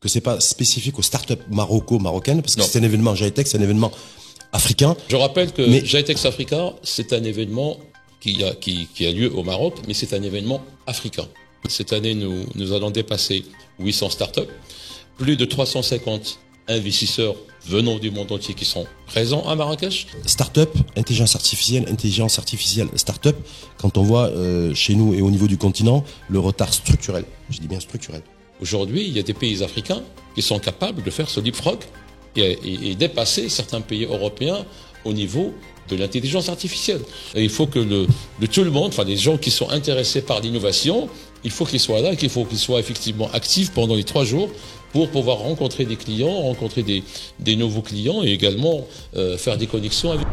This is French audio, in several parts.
que c'est pas spécifique aux startups marocaines, parce que Non. c'est un événement GITEX, c'est un événement africain. Je rappelle que Mais- GITEX Africa, c'est un événement qui a lieu au Maroc, mais c'est un événement africain. Cette année, nous allons dépasser 800 startups, plus de 350 investisseurs venant du monde entier qui sont présents à Marrakech. Startup, intelligence artificielle, startup, quand on voit chez nous et au niveau du continent, le retard structurel, je dis bien structurel. Aujourd'hui, il y a des pays africains qui sont capables de faire ce leapfrog et dépasser certains pays européens au niveau de l'intelligence artificielle. Et il faut que tout le monde, enfin les gens qui sont intéressés par l'innovation, il faut qu'ils soient là, qu'il faut qu'ils soient effectivement actifs pendant les 3 jours pour pouvoir rencontrer des clients, rencontrer des nouveaux clients et également faire des connexions avec.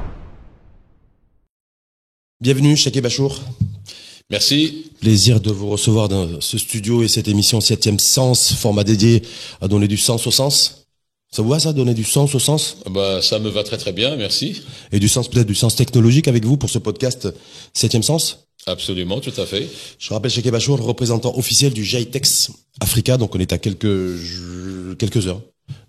Bienvenue, Cheke Bachour. Merci. Plaisir de vous recevoir dans ce studio et cette émission 7e Sens, format dédié à donner du sens au sens. Ça vous va ça, donner du sens au sens? Bah, ça me va très très bien, merci. Et du sens, peut-être du sens technologique avec vous pour ce podcast 7e Sens? Absolument, tout à fait. Je rappelle Cheke Bachour, représentant officiel du GITEX Africa, donc on est à quelques heures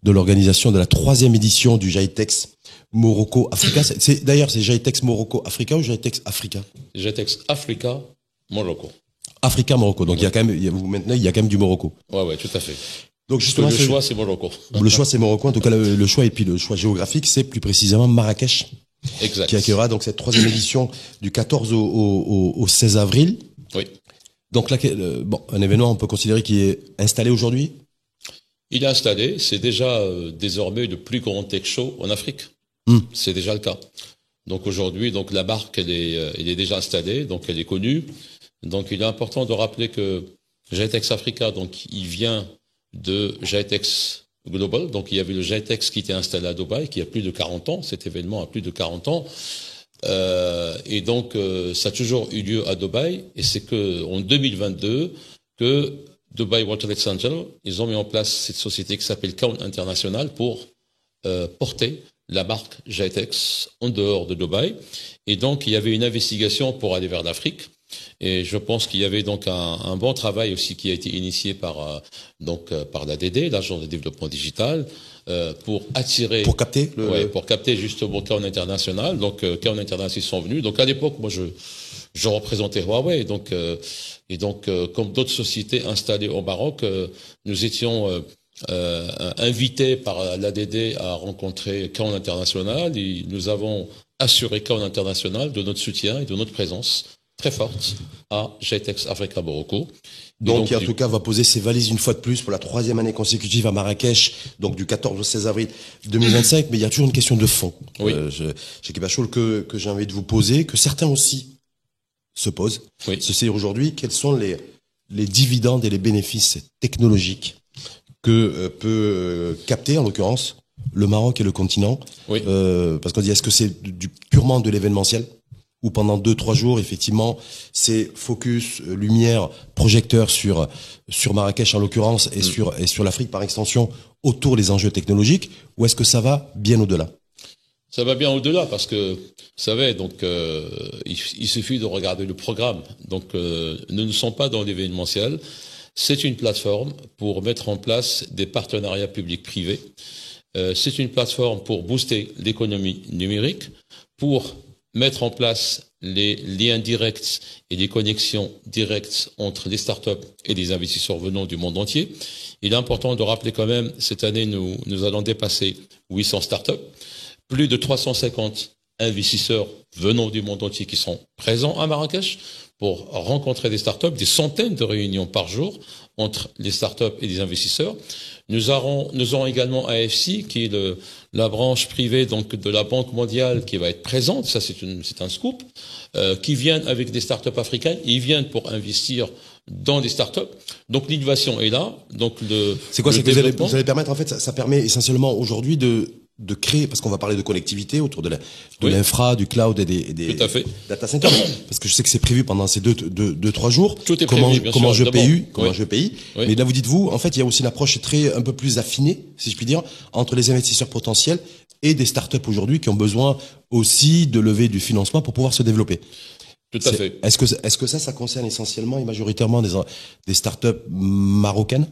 de l'organisation de la 3e édition du GITEX Morocco Africa. D'ailleurs, c'est GITEX Morocco Africa ou GITEX Africa? GITEX Africa, Morocco. Africa Morocco. Donc il y a quand même du Morocco. Ouais, tout à fait. Donc justement, Le choix, c'est Morocco. Le choix, c'est Morocco. En tout cas, le choix et puis le choix géographique, c'est plus précisément Marrakech, Exact. qui accueillera donc cette 3e édition du 14 au 16 avril. Oui. Donc là, un événement, on peut considérer qui est installé aujourd'hui. Il est installé, c'est déjà désormais le plus grand tech show en Afrique. C'est déjà le cas. Donc aujourd'hui, donc la marque, elle est déjà installée, donc elle est connue. Donc il est important de rappeler que GITEX Africa, donc il vient de GITEX Global. Donc il y avait le GITEX qui était installé à Dubaï, qui a plus de 40 ans. Cet événement a plus de 40 ans. Et donc ça a toujours eu lieu à Dubaï. Et c'est que en 2022 que Dubai World Trade Center, ils ont mis en place cette société qui s'appelle Kawn International pour porter la marque GITEX en dehors de Dubaï. Et donc il y avait une investigation pour aller vers l'Afrique. Et je pense qu'il y avait donc un bon travail aussi qui a été initié par l'ADD, l'Agence de développement digital, pour attirer, Pour capter pour capter justement Kawn International. Donc Kawn International ils sont venus. Donc à l'époque, moi je représentais Huawei. Donc comme d'autres sociétés installées au Maroc, nous étions invités par l'ADD à rencontrer Kawn International et nous avons assuré Kawn International de notre soutien et de notre présence très forte à GITEX Africa Morocco. Donc, qui en tout cas va poser ses valises une fois de plus pour la 3e année consécutive à Marrakech, donc du 14 au 16 avril 2025. Mais il y a toujours une question de fond. Oui. Cheke Bachour, que j'ai envie de vous poser, que certains aussi se posent. Oui. C'est aujourd'hui, quels sont les dividendes et les bénéfices technologiques que peut capter, en l'occurrence, le Maroc et le continent. Oui. Parce qu'on dit, est-ce que c'est purement de l'événementiel? Où pendant 2-3 jours, effectivement, c'est focus, lumière, projecteur sur Marrakech en l'occurrence et sur l'Afrique par extension autour des enjeux technologiques, ou est-ce que ça va bien au-delà? Ça va bien au-delà parce que, vous savez, donc il suffit de regarder le programme. Donc nous ne sommes pas dans l'événementiel. C'est une plateforme pour mettre en place des partenariats publics-privés. C'est une plateforme pour booster l'économie numérique, pour mettre en place les liens directs et les connexions directes entre les startups et les investisseurs venant du monde entier. Il est important de rappeler quand même, cette année, nous allons dépasser 800 startups, plus de 350 investisseurs venant du monde entier qui sont présents à Marrakech pour rencontrer des startups, des centaines de réunions par jour entre les startups et les investisseurs. Nous aurons également AFC, qui est la branche privée donc de la Banque mondiale, qui va être présente. Ça, c'est un scoop, qui viennent avec des startups africaines. Ils viennent pour investir dans des startups. Donc l'innovation est là. Donc c'est quoi? le C'est que développement... vous allez permettre, en fait, ça permet essentiellement aujourd'hui de créer, parce qu'on va parler de connectivité autour de l'infra, du cloud et des Tout à fait. data centers, parce que je sais que c'est prévu pendant ces 2-3 jours. Tout est prévu, bien sûr, comment je évidemment. paye. Oui. Mais là, vous dites-vous, en fait, il y a aussi une approche un peu plus affinée, si je puis dire, entre les investisseurs potentiels et des startups aujourd'hui qui ont besoin aussi de lever du financement pour pouvoir se développer. Tout à fait. Est-ce que ça concerne essentiellement et majoritairement des startups marocaines,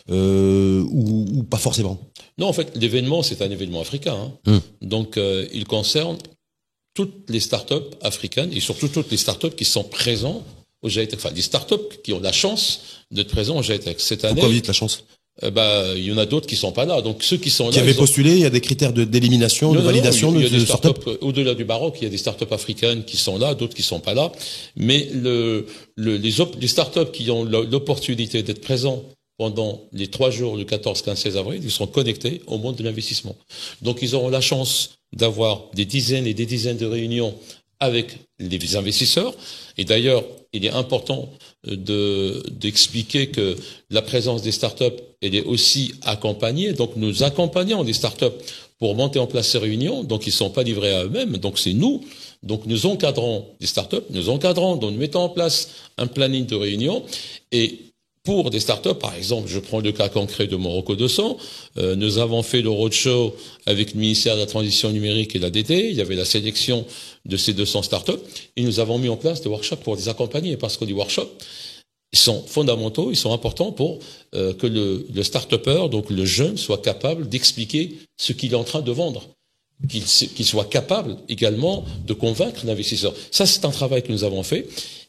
ou ou pas forcément? Non, en fait, l'événement, c'est un événement africain. Donc, il concerne toutes les startups africaines et surtout toutes les startups qui sont présentes au GITEX. Enfin, des startups qui ont la chance d'être présents au GITEX. Cette année. Pourquoi vous dites la chance? Il y en a d'autres qui sont pas là. Donc, ceux qui sont là. Qui avaient postulé, il y a des critères d'élimination, de validation il y a des startups. Au-delà du Maroc, il y a des startups africaines qui sont là, d'autres qui sont pas là. Mais les startups qui ont l'opportunité d'être présents pendant les 3 jours du 14, 15, 16 avril, ils seront connectés au monde de l'investissement. Donc, ils auront la chance d'avoir des dizaines et des dizaines de réunions avec les investisseurs. Et d'ailleurs, il est important d'expliquer que la présence des startups, elle est aussi accompagnée. Donc, nous accompagnons des startups pour monter en place ces réunions. Donc, ils ne sont pas livrés à eux-mêmes. Donc, c'est nous. Donc, nous encadrons des startups, nous encadrons, donc nous mettons en place un planning de réunion. Et pour des startups, par exemple, je prends le cas concret de Morocco 200, nous avons fait le roadshow avec le ministère de la Transition numérique et l'ADT, il y avait la sélection de ces 200 startups, et nous avons mis en place des workshops pour les accompagner, parce que les workshops, ils sont fondamentaux, ils sont importants pour que le start-upper, donc le jeune, soit capable d'expliquer ce qu'il est en train de vendre, qu'il soit capable également de convaincre l'investisseur. Ça, c'est un travail que nous avons fait.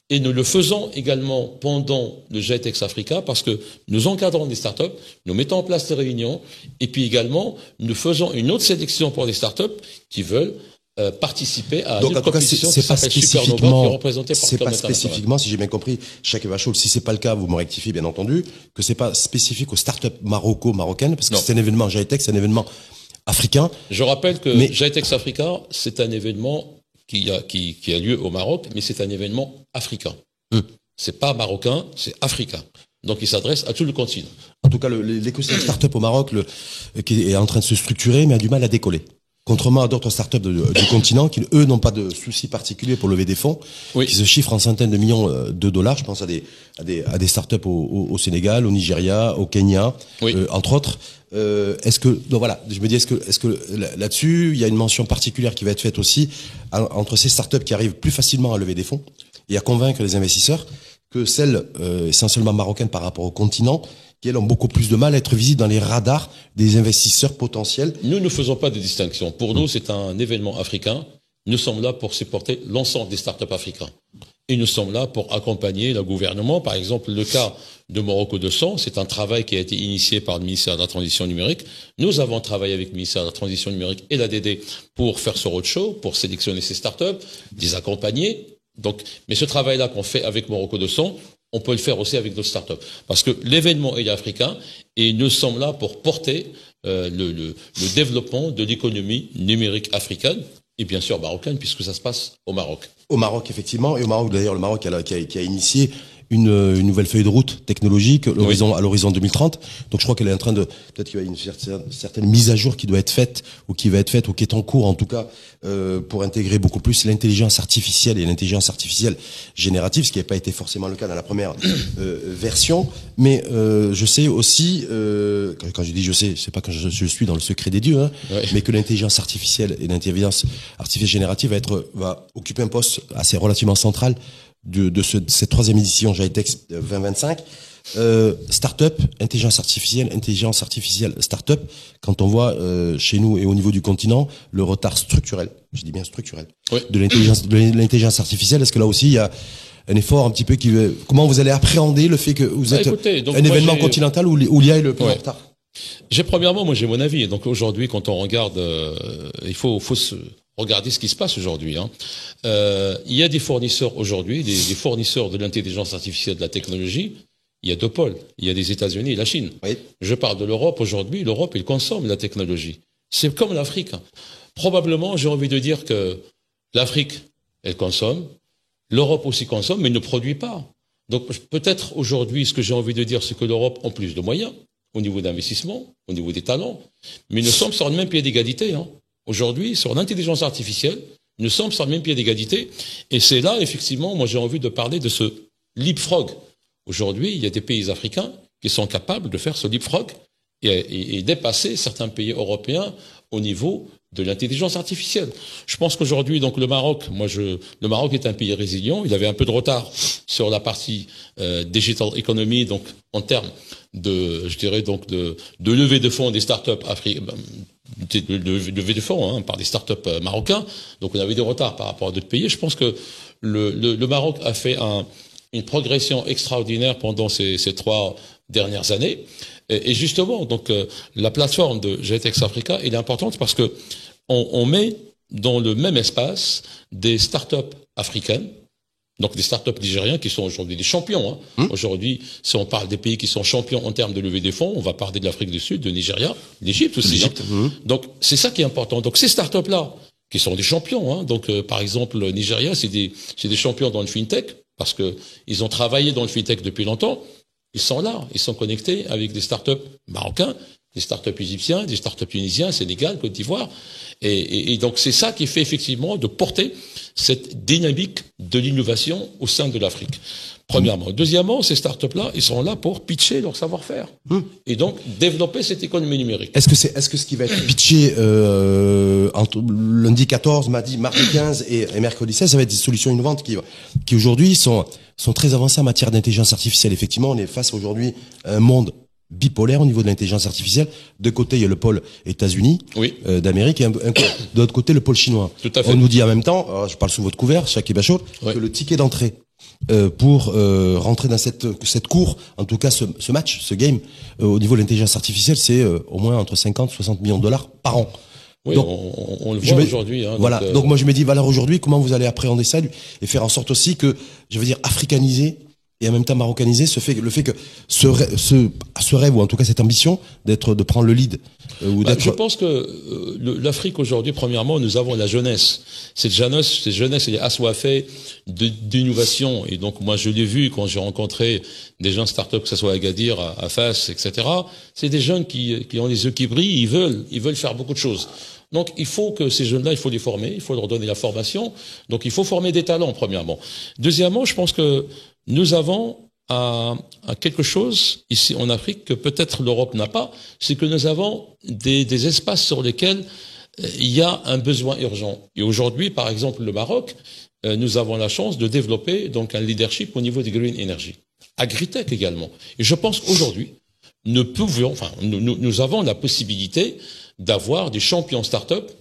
Et nous le faisons également pendant le GITEX Africa parce que nous encadrons des startups, nous mettons en place des réunions et puis également nous faisons une autre sélection pour des startups qui veulent participer à une compétition qui s'appelle Supernova qui est représentée par c'est pas spécifiquement, si j'ai bien compris, Cheikh Vachoul, si c'est pas le cas, vous me rectifiez bien entendu, que c'est pas spécifique aux startups marocaines parce que c'est un événement GITEX, c'est un événement africain. Je rappelle que GITEX Africa, c'est un événement qui a lieu au Maroc, mais c'est un événement africain. C'est pas marocain, c'est africain. Donc il s'adresse à tout le continent. En tout cas, l'écosystème start-up au Maroc qui est en train de se structurer, mais a du mal à décoller. Contrairement à d'autres startups du continent qui, eux, n'ont pas de soucis particuliers pour lever des fonds, qui se chiffrent en centaines de millions de dollars. Je pense à des startups au Sénégal, au Nigeria, au Kenya, entre autres. Est-ce que, donc voilà, je me dis, est-ce que là-dessus, il y a une mention particulière qui va être faite aussi entre ces startups qui arrivent plus facilement à lever des fonds et à convaincre les investisseurs que celles essentiellement marocaines par rapport au continent, qui elles ont beaucoup plus de mal à être visibles dans les radars des investisseurs potentiels. Nous ne faisons pas de distinction. Pour nous, c'est un événement africain. Nous sommes là pour supporter l'ensemble des startups africains. Et nous sommes là pour accompagner le gouvernement. Par exemple, le cas de Morocco 200, c'est un travail qui a été initié par le ministère de la Transition numérique. Nous avons travaillé avec le ministère de la Transition numérique et l'ADD pour faire ce roadshow, pour sélectionner ces startups, les accompagner. Donc, mais ce travail-là qu'on fait avec Morocco 200, on peut le faire aussi avec d'autres startups. Parce que l'événement est africain et nous sommes là pour porter le développement de l'économie numérique africaine et bien sûr marocaine puisque ça se passe au Maroc. Au Maroc, effectivement. Et au Maroc, d'ailleurs, le Maroc qui a initié une nouvelle feuille de route technologique à l'horizon 2030. Donc je crois qu'elle est en train de, peut-être qu'il y a une certaine mise à jour qui doit être faite ou qui va être faite ou qui est en cours en tout cas pour intégrer beaucoup plus l'intelligence artificielle et l'intelligence artificielle générative, ce qui n'a pas été forcément le cas dans la première version. Mais je sais aussi, quand je dis je sais, c'est pas que je suis dans le secret des dieux, mais que l'intelligence artificielle et l'intelligence artificielle générative va occuper un poste assez relativement central de cette troisième édition GITEX 2025. Start-up, intelligence artificielle, start-up, quand on voit chez nous et au niveau du continent le retard structurel, je dis bien structurel, de l'intelligence artificielle, est-ce que là aussi il y a un effort un petit peu comment vous allez appréhender le fait que vous êtes un événement continental où l'IA est le plus en retard? Premièrement, j'ai mon avis. Donc aujourd'hui, quand on regarde, il faut regarder ce qui se passe aujourd'hui. Il y a des fournisseurs aujourd'hui, des fournisseurs de l'intelligence artificielle, de la technologie. Il y a deux pôles. Il y a les États-Unis et la Chine. Oui. Je parle de l'Europe aujourd'hui. L'Europe, elle consomme la technologie. C'est comme l'Afrique. Probablement, j'ai envie de dire que l'Afrique, elle consomme. L'Europe aussi consomme, mais ne produit pas. Donc peut-être aujourd'hui, ce que j'ai envie de dire, c'est que l'Europe a plus de moyens au niveau d'investissement, au niveau des talents, mais nous sommes sur le même pied d'égalité. Aujourd'hui, sur l'intelligence artificielle, nous sommes sur le même pied d'égalité. Et c'est là, effectivement, moi j'ai envie de parler de ce leapfrog. Aujourd'hui, il y a des pays africains qui sont capables de faire ce leapfrog et dépasser certains pays européens au niveau de l'intelligence artificielle. Je pense qu'aujourd'hui, donc le Maroc, le Maroc est un pays résilient. Il avait un peu de retard sur la partie digital economy, donc en termes de, je dirais donc de levée de fonds des startups africaines, de levée de fonds par des startups marocains. Donc on avait des retards par rapport à d'autres pays. Je pense que le Maroc a fait une progression extraordinaire pendant ces 3 dernières années. Et justement, donc la plateforme de GITEX Africa est importante parce que on met dans le même espace des startups africaines, donc des startups nigériens qui sont aujourd'hui des champions. Aujourd'hui, si on parle des pays qui sont champions en termes de levée des fonds, on va parler de l'Afrique du Sud, de Nigeria, d'Égypte aussi. Donc c'est ça qui est important. Donc ces startups-là, qui sont des champions, donc par exemple le Nigeria, c'est des champions dans le fintech parce que ils ont travaillé dans le fintech depuis longtemps. Ils sont là, ils sont connectés avec des startups marocains, des startups égyptiens, des startups tunisiens, Sénégal, Côte d'Ivoire. Et donc c'est ça qui fait effectivement de porter cette dynamique de l'innovation au sein de l'Afrique. Premièrement. Deuxièmement, ces startups-là, ils sont là pour pitcher leur savoir-faire. Et donc développer cette économie numérique. Est-ce que ce qui va être pitché entre lundi 14, mardi 15 et mercredi 16, ça va être des solutions innovantes qui aujourd'hui sont très avancées en matière d'intelligence artificielle. Effectivement, on est face aujourd'hui à un monde bipolaire au niveau de l'intelligence artificielle. De côté, il y a le pôle États-Unis d'Amérique et de l'autre côté, le pôle chinois. Tout à fait. On nous dit en même temps, je parle sous votre couvert, Shakib Bachour, que le ticket d'entrée pour rentrer dans cette cour, en tout cas ce match, ce game, au niveau de l'intelligence artificielle, c'est au moins entre 50 et 60 millions de dollars par an. Oui, donc, on le voit aujourd'hui. Voilà. Donc moi je me dis, voilà, aujourd'hui, comment vous allez appréhender ça et faire en sorte aussi que, je veux dire, africaniser et en même temps marocanisé, le fait que ce rêve, ou en tout cas cette ambition de prendre le lead, je pense que l'Afrique aujourd'hui, premièrement, nous avons la jeunesse. Cette jeunesse elle est assoiffée d'innovation. Et donc moi je l'ai vu quand j'ai rencontré des gens start-up, que ce soit à Agadir, à Fès, etc. C'est des jeunes qui ont les yeux qui brillent, ils veulent faire beaucoup de choses. Donc il faut que ces jeunes-là, il faut les former, il faut leur donner la formation. Donc il faut former des talents, premièrement. Deuxièmement, je pense que nous avons à quelque chose ici en Afrique que peut-être l'Europe n'a pas, c'est que nous avons des espaces sur lesquels il y a un besoin urgent. Et aujourd'hui, par exemple, le Maroc, nous avons la chance de développer donc un leadership au niveau des green energy, agritech également. Et je pense qu'aujourd'hui, nous avons la possibilité d'avoir des champions start-up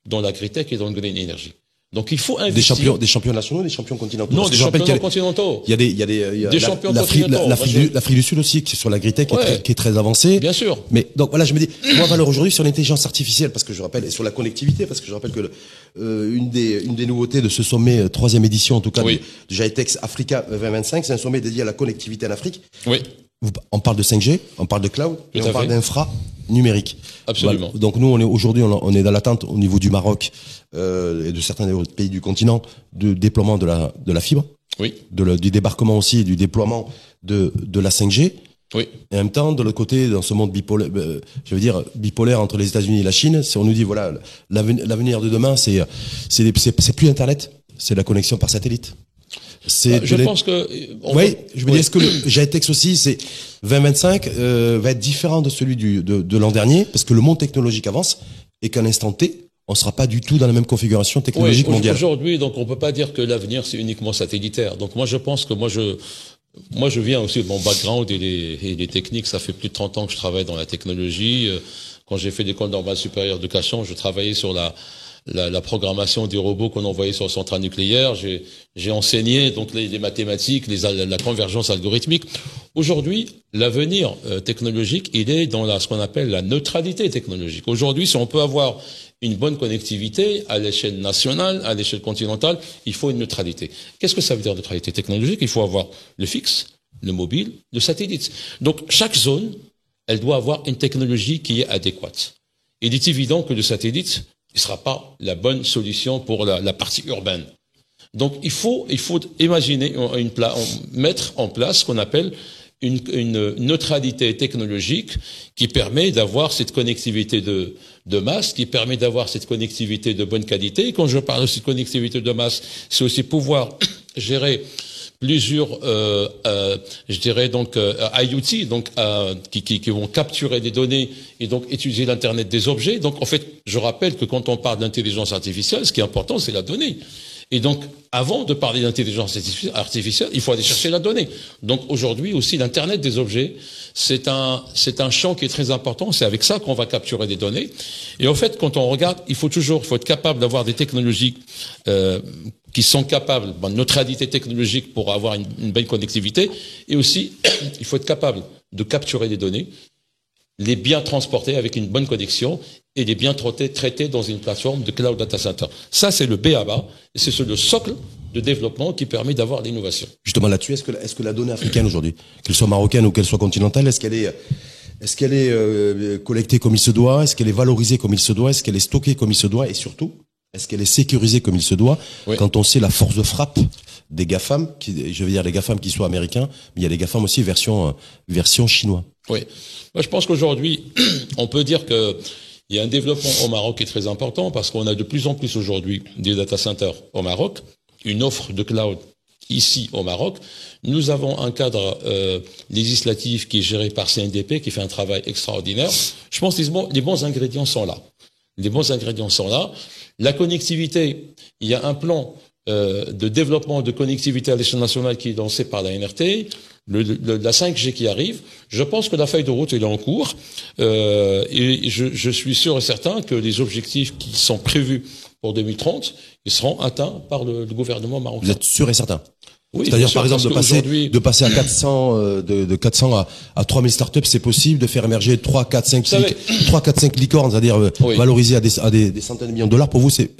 dans l'agritech et dans le green energy. Donc il faut investir. Des champions nationaux, des champions continentaux. Non, des champions continentaux. Il y a des champions continentaux. L'Afrique du Sud aussi, qui est sur l'agritech, qui est très avancée. Bien sûr. Mais donc voilà, je me dis, moi valeur aujourd'hui sur l'intelligence artificielle, parce que je rappelle, et sur la connectivité, parce que je rappelle que une des nouveautés de ce sommet 3e édition, en tout cas, du GITEX Africa 2025, c'est un sommet dédié à la connectivité en Afrique. Oui. On parle de 5G, on parle de cloud, et on parle d'infra numérique. Absolument. Voilà. Donc nous, on est dans l'attente au niveau du Maroc et de certains autres pays du continent de déploiement de la fibre, du débarquement aussi et du déploiement de la 5G. Oui. Et en même temps, de l'autre côté, dans ce monde bipolaire entre les États-Unis et la Chine, on nous dit voilà, l'avenir de demain, c'est plus Internet, c'est la connexion par satellite. Je pense que je me dis, est-ce que le GITEX aussi, c'est 2025 va être différent de celui de l'an dernier, parce que le monde technologique avance et qu'à l'instant T, on sera pas du tout dans la même configuration technologique mondiale. Aujourd'hui, donc on peut pas dire que l'avenir c'est uniquement satellitaire. Donc moi je pense que moi je viens aussi de mon background et les techniques, ça fait plus de 30 ans que je travaille dans la technologie. Quand j'ai fait l'école normale supérieure d'éducation, je travaillais sur la programmation des robots qu'on envoyait sur le centrale nucléaire. J'ai enseigné donc les mathématiques, la convergence algorithmique. Aujourd'hui, l'avenir technologique, il est dans ce qu'on appelle la neutralité technologique. Aujourd'hui, si on peut avoir une bonne connectivité à l'échelle nationale, à l'échelle continentale, il faut une neutralité. Qu'est-ce que ça veut dire neutralité technologique? Il faut avoir le fixe, le mobile, le satellite. Donc chaque zone, elle doit avoir une technologie qui est adéquate. Il est évident que le satellite ne sera pas la bonne solution pour la partie urbaine. Donc il faut imaginer mettre en place ce qu'on appelle une neutralité technologique qui permet d'avoir cette connectivité de masse, qui permet d'avoir cette connectivité de bonne qualité. Et quand je parle aussi de connectivité de masse, c'est aussi pouvoir gérer plusieurs, je dirais donc IoT, donc qui vont capturer des données et donc étudier l'internet des objets. Donc en fait, je rappelle que quand on parle d'intelligence artificielle, ce qui est important, c'est la donnée. Et donc, avant de parler d'intelligence artificielle, il faut aller chercher la donnée. Donc aujourd'hui aussi, l'internet des objets, c'est un champ qui est très important. C'est avec ça qu'on va capturer des données. Et en fait, quand on regarde, il faut être capable d'avoir des technologies qui sont capables, de neutralité technologique pour avoir une belle connectivité. Et aussi, il faut être capable de capturer des données, les bien transporter avec une bonne connexion et les bien traiter dans une plateforme de cloud data center. Ça, c'est le B.A.B.A. et c'est le socle de développement qui permet d'avoir l'innovation. Justement là-dessus, est-ce que la donnée africaine aujourd'hui, qu'elle soit marocaine ou qu'elle soit continentale, est-ce qu'elle est collectée comme il se doit, est-ce qu'elle est valorisée comme il se doit, est-ce qu'elle est stockée comme il se doit et surtout, est-ce qu'elle est sécurisée comme il se doit quand on sait la force de frappe des GAFAM, je veux dire les GAFAM qui soient américains, mais il y a les GAFAM aussi version chinois. Oui. Moi, je pense qu'aujourd'hui, on peut dire que il y a un développement au Maroc qui est très important parce qu'on a de plus en plus aujourd'hui des data centers au Maroc, une offre de cloud ici au Maroc. Nous avons un cadre législatif qui est géré par CNDP qui fait un travail extraordinaire. Je pense que les bons ingrédients sont là. Les bons ingrédients sont là. La connectivité, il y a un plan de développement de connectivité à l'échelle nationale qui est lancé par la NRT, la 5G qui arrive. Je pense que la feuille de route est en cours et je suis sûr et certain que les objectifs qui sont prévus pour 2030, ils seront atteints par le gouvernement marocain. Vous êtes sûr et certain? Oui, c'est-à-dire par exemple de passer à 400 de 400 à 3000 startups, c'est possible de faire émerger 3 4 5 licornes, c'est-à-dire valorisées à des centaines de millions de dollars. Pour vous, c'est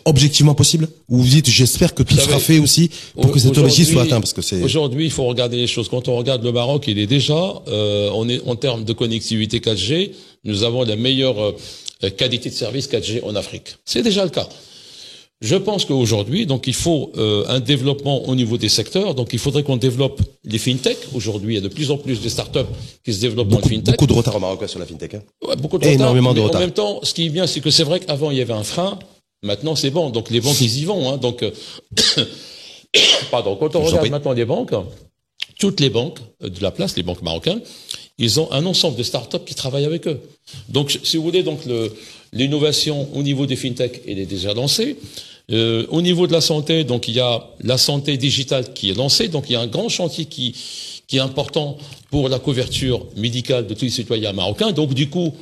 objectivement possible? Ou vous dites j'espère que tout sera fait aussi pour que cet objectif soit atteint parce que c'est aujourd'hui, il faut regarder les choses. Quand on regarde le Maroc, il est déjà on est en termes de connectivité 4G, nous avons la meilleure qualité de service 4G en Afrique. C'est déjà le cas. Je pense qu'aujourd'hui, donc il faut un développement au niveau des secteurs. Donc il faudrait qu'on développe les fintech. Aujourd'hui, il y a de plus en plus de startups qui se développent dans le fintech. Beaucoup de retard au Maroc sur la fintech. Hein. Ouais, beaucoup de retard. Énormément de mais retard. En même temps, ce qui est bien, c'est que c'est vrai qu'avant il y avait un frein. Maintenant, c'est bon. Donc les banques, ils y vont. Hein. Donc, pardon. Quand on regarde maintenant les banques, toutes les banques de la place, les banques marocaines, ils ont un ensemble de startups qui travaillent avec eux. Donc, si vous voulez, donc l'innovation au niveau des fintech, elle est déjà lancée. Au niveau de la santé, donc il y a la santé digitale qui est lancée. Donc il y a un grand chantier qui est important pour la couverture médicale de tous les citoyens marocains. Donc du coup,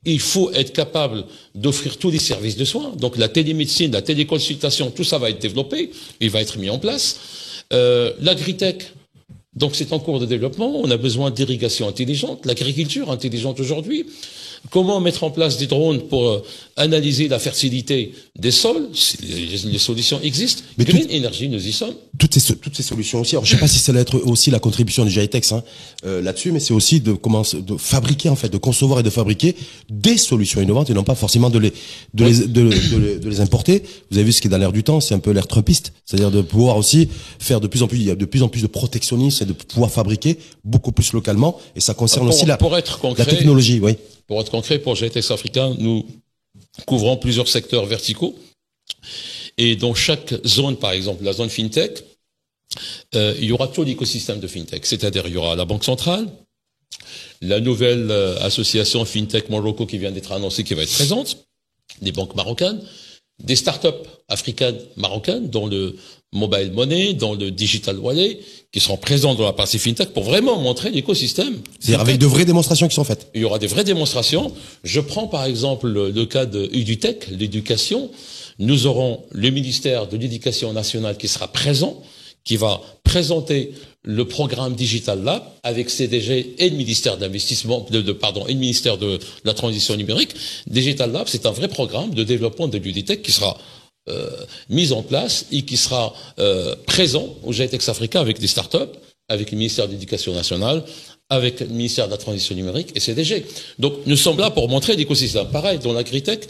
il faut être capable d'offrir tous les services de soins. Donc la télémédecine, la téléconsultation, tout ça va être développé, il va être mis en place. L'agritech, donc c'est en cours de développement. On a besoin d'irrigation intelligente, l'agriculture intelligente aujourd'hui. Comment mettre en place des drones pour analyser la fertilité des sols? Les solutions existent. Mais Green Energy, nous y sommes. Toutes ces solutions aussi. Alors, je ne sais pas si ça va être aussi la contribution du GITEX là-dessus, mais c'est aussi de fabriquer, en fait, de concevoir et de fabriquer des solutions innovantes et non pas forcément de les importer. Vous avez vu ce qui est dans l'air du temps, c'est un peu l'air trumpiste. C'est-à-dire de pouvoir aussi faire il y a de plus en plus de protectionnisme et de pouvoir fabriquer beaucoup plus localement. Et ça concerne aussi la technologie, oui. Pour être concret, pour GITEX Africa, nous couvrons plusieurs secteurs verticaux. Et dans chaque zone, par exemple, la zone FinTech, il y aura tout l'écosystème de FinTech. C'est-à-dire, il y aura la Banque centrale, la nouvelle association FinTech Morocco qui vient d'être annoncée, qui va être présente, des banques marocaines, des startups africaines marocaines, dans le mobile money, dans le digital wallet, qui seront présents dans la partie FinTech pour vraiment montrer l'écosystème. C'est-à-dire avec de vraies démonstrations qui sont faites. Il y aura des vraies démonstrations. Je prends par exemple le cas de EduTech, l'éducation. Nous aurons le ministère de l'Éducation nationale qui sera présent, qui va présenter le programme Digital Lab avec CDG et le ministère de l'investissement, et le ministère de la transition numérique. Digital Lab, c'est un vrai programme de développement de l'EduTech qui sera mise en place et qui sera présent au GITEX Africa avec des startups, avec le ministère de l'Éducation nationale, avec le ministère de la Transition numérique et CDG. Donc nous sommes là pour montrer l'écosystème. Pareil, dans l'agritech,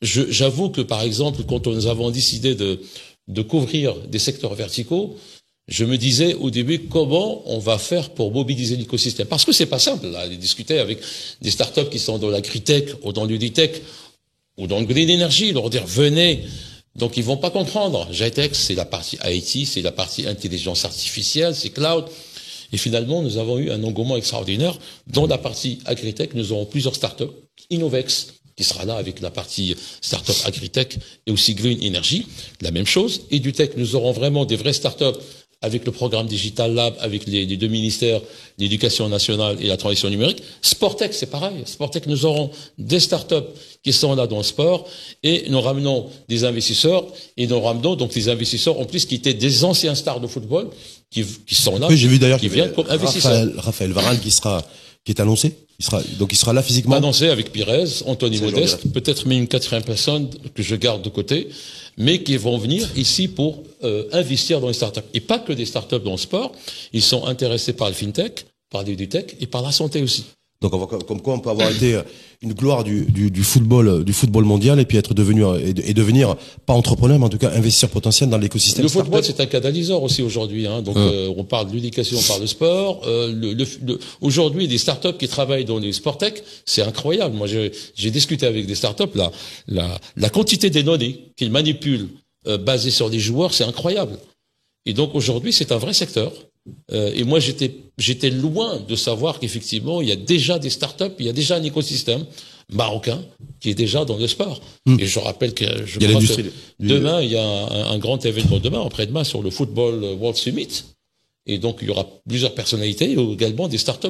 j'avoue que par exemple, quand nous avons décidé de couvrir des secteurs verticaux, je me disais au début comment on va faire pour mobiliser l'écosystème. Parce que c'est pas simple, là, de discuter avec des startups qui sont dans l'agritech ou dans l'EduTech ou dans le Green Energy, leur dire venez, Donc ils vont pas comprendre. GITEX, c'est la partie IT, c'est la partie intelligence artificielle, c'est cloud. Et finalement, nous avons eu un engouement extraordinaire. Dans la partie agritech, nous aurons plusieurs startups. Innovex, qui sera là avec la partie startup agritech et aussi Green Energy, la même chose. EduTech, nous aurons vraiment des vraies startups avec le programme Digital Lab, avec les deux ministères, l'éducation nationale et la transition numérique. Sportech, c'est pareil. Sportech, nous aurons des startups qui sont là dans le sport et nous ramenons des investisseurs et nous ramenons donc des investisseurs en plus qui étaient des anciens stars de football qui sont là. Oui, j'ai vu d'ailleurs qui viennent comme investisseurs. Raphaël Varane qui est annoncé. Il sera là physiquement. Annoncé avec Pires, Anthony Modeste, peut-être même une quatrième personne que je garde de côté, mais qui vont venir ici pour investir dans les startups. Et pas que des startups dans le sport, ils sont intéressés par le fintech, par l'edutech et par la santé aussi. Donc on voit comme quoi on peut avoir été une gloire du football mondial et puis être devenu et devenir pas entrepreneur mais en tout cas investisseur potentiel dans l'écosystème. Le football c'est un catalyseur aussi aujourd'hui. Donc on parle de l'éducation, on parle de sport. Aujourd'hui des startups qui travaillent dans les sport tech, c'est incroyable. Moi j'ai discuté avec des startups la quantité des données qu'ils manipulent basées sur les joueurs, c'est incroyable. Et donc aujourd'hui c'est un vrai secteur. Et moi, j'étais loin de savoir qu'effectivement, il y a déjà des startups, il y a déjà un écosystème marocain qui est déjà dans le sport. Et je rappelle que demain, il y a un grand événement demain, après-demain, sur le Football World Summit. Et donc, il y aura plusieurs personnalités, également des startups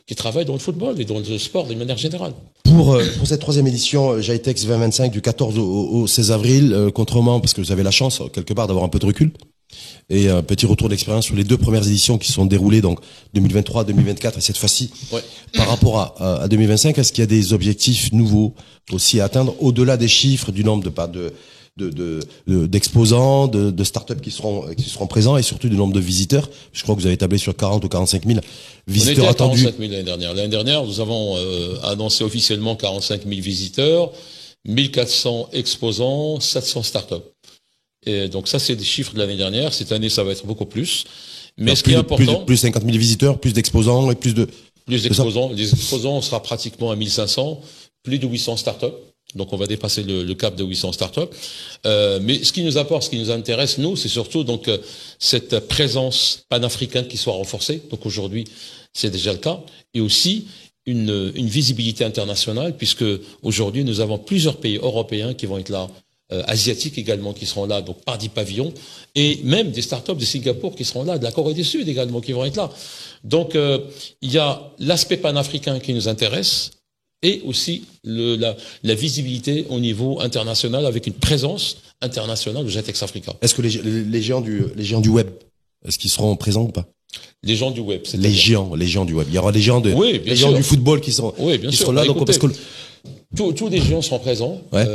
qui travaillent dans le football et dans le sport d'une manière générale. Pour cette troisième édition GITEX 2025 du 14 au 16 avril, contrairement, parce que vous avez la chance, quelque part, d'avoir un peu de recul, et un petit retour d'expérience sur les deux premières éditions qui sont déroulées, donc 2023, 2024 et cette fois-ci. Ouais. Par rapport à 2025, est-ce qu'il y a des objectifs nouveaux aussi à atteindre au-delà des chiffres du nombre d'exposants, de startups qui seront présents et surtout du nombre de visiteurs? Je crois que vous avez tablé sur 40 ou 45 000 visiteurs attendus. On était à 45 000 l'année dernière. L'année dernière, nous avons annoncé officiellement 45 000 visiteurs, 1400 exposants, 700 startups. Et donc ça, c'est des chiffres de l'année dernière. Cette année, ça va être beaucoup plus. Mais ce qui est important, plus 50 000 visiteurs, plus d'exposants et plus d'exposants. Les exposants, on sera pratiquement à 1500, plus de 800 startups. Donc on va dépasser le cap de 800 startups. Mais ce qui nous apporte, ce qui nous intéresse, nous, c'est surtout donc cette présence panafricaine qui soit renforcée. Donc aujourd'hui, c'est déjà le cas. Et aussi une visibilité internationale, puisque aujourd'hui, nous avons plusieurs pays européens qui vont être là. Asiatiques également qui seront là, donc par 10 pavillons, et même des startups de Singapour qui seront là, de la Corée du Sud également qui vont être là. Donc il y a l'aspect panafricain qui nous intéresse, et aussi la visibilité au niveau international avec une présence internationale de GITEX Africa. Est-ce que les géants du web, est-ce qu'ils seront présents ou pas? Les gens du web, les géants du web. Il y aura des géants géants du football qui seront là. Donc parce que tous les géants seront présents. Ouais.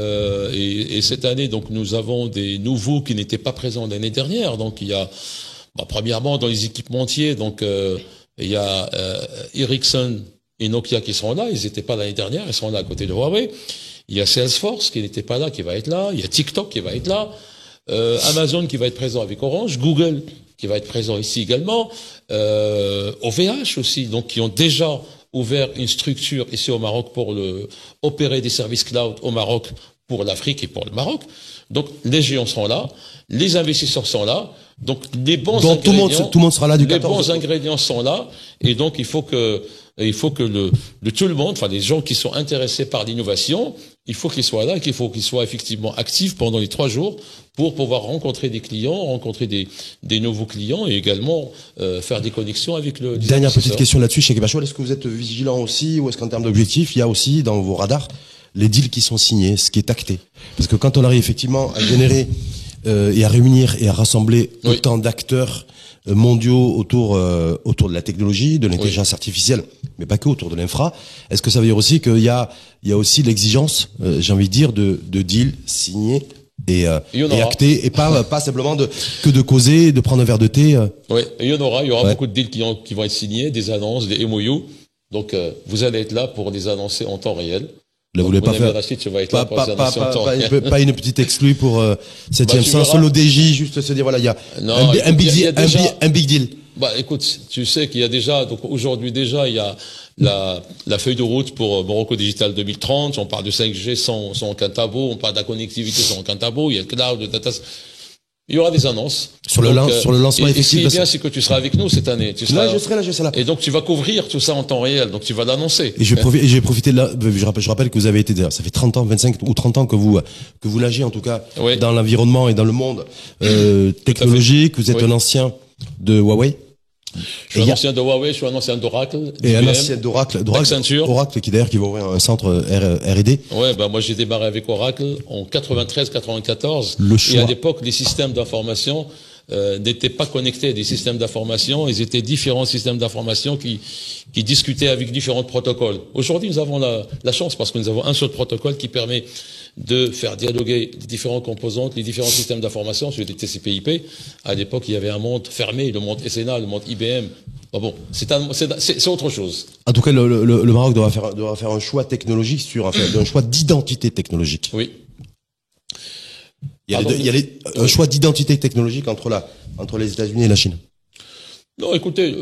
Et cette année, donc, nous avons des nouveaux qui n'étaient pas présents l'année dernière. Donc, il y a, premièrement, dans les équipementiers, donc, il y a Ericsson et Nokia qui seront là. Ils n'étaient pas l'année dernière. Ils seront là à côté de Huawei. Il y a Salesforce qui n'était pas là, qui va être là. Il y a TikTok qui va être là. Amazon qui va être présent avec Orange. Google qui va être présent ici également. OVH aussi, donc, qui ont déjà ouvert une structure ici au Maroc pour opérer des services cloud au Maroc pour l'Afrique et pour le Maroc. Donc les géants seront là, les investisseurs sont là, donc les bons ingrédients, tout le monde sera là du 14. Les bons ingrédients sont là, et donc il faut que tout le monde, enfin les gens qui sont intéressés par l'innovation, il faut qu'ils soient là, qu'il faut qu'ils soient effectivement actifs pendant les 3 jours pour pouvoir rencontrer des clients, rencontrer des nouveaux clients et également faire des connexions avec le. Dernière petite question là-dessus, Cheikh Bachoual, est-ce que vous êtes vigilant aussi ou est-ce qu'en termes d'objectifs, il y a aussi dans vos radars les deals qui sont signés, ce qui est acté? Parce que quand on arrive effectivement à générer et à réunir et à rassembler autant d'acteurs mondiaux autour de la technologie, de l'intelligence artificielle, mais pas que autour de l'infra, est-ce que ça veut dire aussi qu'il y a aussi l'exigence, j'ai envie de dire, de deals signés et actés et pas simplement que de causer, de prendre un verre de thé. Oui, il y aura beaucoup de deals qui vont être signés, des annonces, des MOU. Donc vous allez être là pour les annoncer en temps réel. Là, vous voulez pas faire pas une petite exclue pour septième sens, l'ODJ, juste se dire voilà, il y a un big deal. Écoute, tu sais qu'il y a déjà, donc aujourd'hui déjà, il y a la feuille de route pour Morocco Digital 2030. On parle de 5G sans aucun tabou. On parle de la connectivité sans aucun tabou. Il y a le cloud, le data. Il y aura des annonces. Sur le lancement effectif. Et ce qui est bien, effectif. c'est que tu seras avec nous cette année. Tu seras Là, je serai là. Et donc, tu vas couvrir tout ça en temps réel. Donc, tu vas l'annoncer. Et j'ai profité de là, je rappelle que vous avez été, ça fait 30 ans, 25 ou 30 ans que vous nagez, en tout cas, Oui. dans l'environnement et dans le monde, technologique. Vous êtes Oui. un ancien de Huawei. Je suis un ancien de Huawei, je suis un ancien d'Oracle. Et un d'IBM, ancien d'Oracle, d'Accenture. Oracle qui d'ailleurs, qui va ouvrir un centre R&D. Ouais, moi j'ai démarré avec Oracle en 93-94. Le choix. Et à l'époque, les systèmes d'information n'étaient pas connectés à des systèmes d'information. Ils étaient différents systèmes d'information qui discutaient avec différents protocoles. Aujourd'hui, nous avons la chance parce que nous avons un seul protocole qui permet de faire dialoguer les différentes composantes, les différents systèmes d'information sur des TCP/IP. À l'époque, il y avait un monde fermé, le monde SNA, le monde IBM. Bon, c'est autre chose. En tout cas, le Maroc doit faire un choix technologique un choix d'identité technologique. Oui. Il y a un choix d'identité technologique entre les États-Unis et la Chine. Non, écoutez,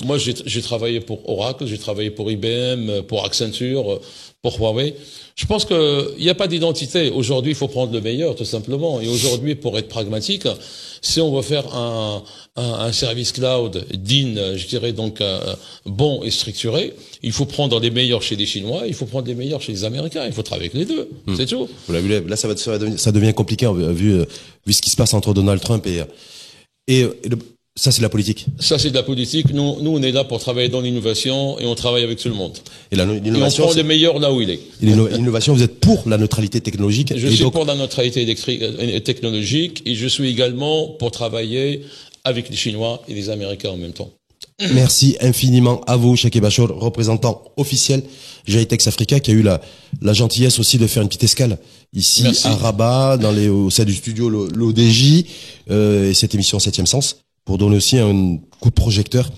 moi j'ai travaillé pour Oracle, j'ai travaillé pour IBM, pour Accenture, pour Huawei. Je pense qu'il n'y a pas d'identité. Aujourd'hui, il faut prendre le meilleur, tout simplement. Et aujourd'hui, pour être pragmatique, si on veut faire un service cloud digne, je dirais donc bon et structuré, il faut prendre les meilleurs chez les Chinois, il faut prendre les meilleurs chez les Américains. Il faut travailler avec les deux. C'est tout. Vous l'avez vu, là, ça devient compliqué vu ce qui se passe entre Donald Trump et ça, c'est la politique. Ça, c'est de la politique. Nous, on est là pour travailler dans l'innovation et on travaille avec tout le monde. Et l'innovation, on prend les meilleurs là où il est. L'innovation, vous êtes pour la neutralité technologique. Je suis pour la neutralité technologique et je suis également pour travailler avec les Chinois et les Américains en même temps. Merci infiniment à vous, Chakib Bachor, représentant officiel GITEX Africa, qui a eu la gentillesse aussi de faire une petite escale ici. Merci. À Rabat, au sein du studio l'ODJ, et cette émission 7e Sens, pour donner aussi un coup de projecteur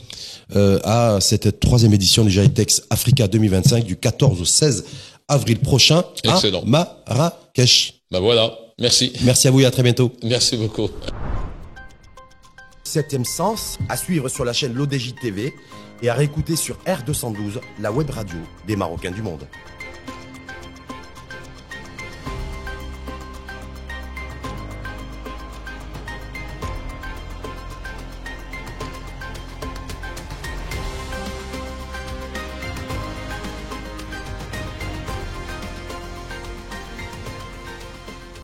à cette 3e édition du GITEX Africa 2025 du 14 au 16 avril prochain. Excellent. À Marrakech. Ben voilà, merci. Merci à vous et à très bientôt. Merci beaucoup. 7e Sens, à suivre sur la chaîne l'ODJ TV et à réécouter sur R212, la web radio des Marocains du monde.